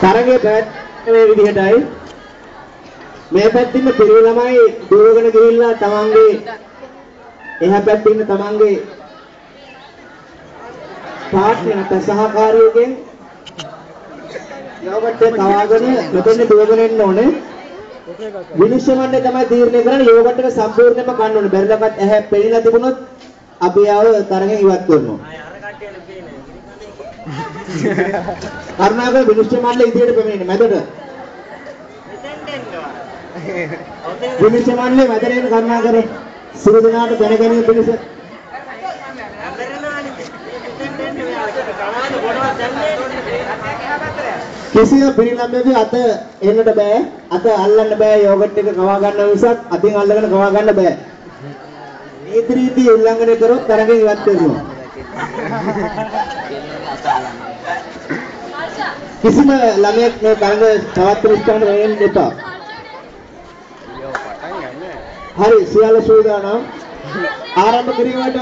තරගයේ පැවැත්ම මේ විදිහටයි. මේ පැත්තේ ඉන්න පිරිමි ළමයි දුවගෙන ගිහිල්ලා තමන්ගේ එහා පැත්තේ ඉන්න තමන්ගේ පාර්ට්නර් නැත්නම් සහකාරියෙකුගෙන් යෝගට් එක කවාගෙන මෙතන දුවගෙන එන්න ඕනේ. විනිශ්චය මණ්ඩලය තමයි තීරණය කරන්නේ යෝගට් එක සම්පූර්ණයෙන්ම කන්න ඕනේ. බැරිලකත් ඇහැ පෙනිලා තිබුණොත් අපි ආව තරගෙන් ඉවත් කරනවා. කරුණාකර විනිශ්චය මණ්ඩලය ඉදිරියට පැමිණෙන්න මැදට. විනිශ්චය මණ්ඩලය මැදට එන්න කරුණාකර සියලු දෙනාට දැන ගැනීම පිණිස කිසිම පිරිනමයක අත එන්නට බෑ. අත අල්ලන්න බෑ. යෝගට් එක කවා ගන්න මිසක් අතින් අල්ලගෙන කවා ගන්න බෑ. නීති රීති උල්ලංඝනය කරොත් තරගෙන් ඉවත් කරනවා. කිසිම ළමයෙක් මේ තරග පවත්වන ස්ථාන වෙන්න එපා. හරි සියල්ල සූදානම්. ආරම්භ කිරීමට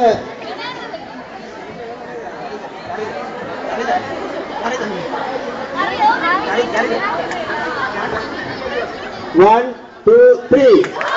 1 2 3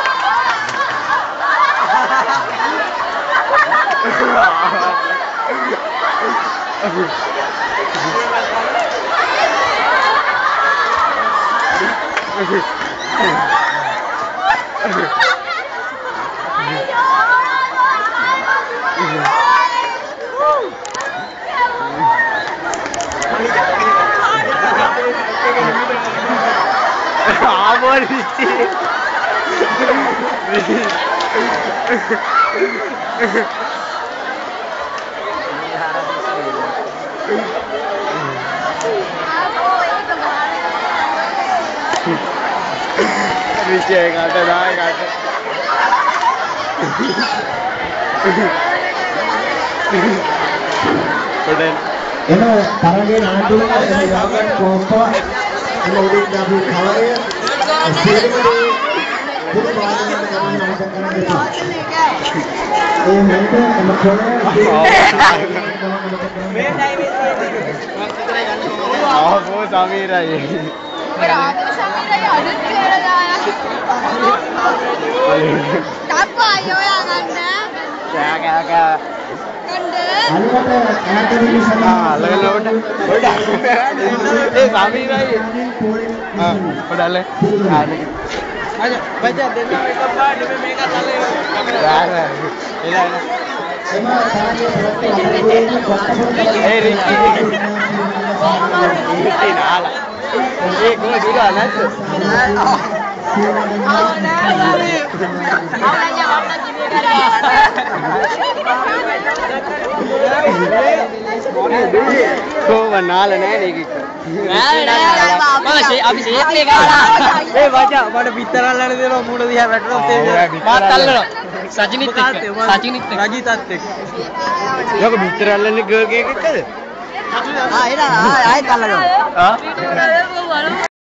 Viceh kata dah kata. Kemudian. Ini තරගේ නාට්‍යවල යෝගට් කෝප්ප එන උඩින් දාපු කවරය සියලුම බුදු වාදනයට ගමන් අවශ්‍ය කරන දෙයක්. ඒ මෙන්ට එම කොනේ මේ ආවෝ සමීරයි. සමීරයි අලුත් කියලා දාලා. තාප්පා අයියෝ යන්න. කෑ අනිවට ඈතදී ලගලවට පොඩ ඒ සමීරයි පොඩල්ල අද බජා දෙන්නා එක පාඩ මේක තලේ එලා ඒ රික්කි නාලා ඒ කොහේ ගියා නැද්ද කොහොම නාල නෑ නේ කික නෑ අපි ෂේප්ලේ ගාලා ඒ වජා මට පිටර අල්ලන්න දෙනවා මූණ දිහා වැටුනොත් මාත් අල්ලනවා සජිනිත් එක්ක රජිතත් එක්ක යක පිටර අල්ලන්නේ ගර්ල් කේක් එක්කද ආ එනවා ආයෙත් අල්ලනවා ආ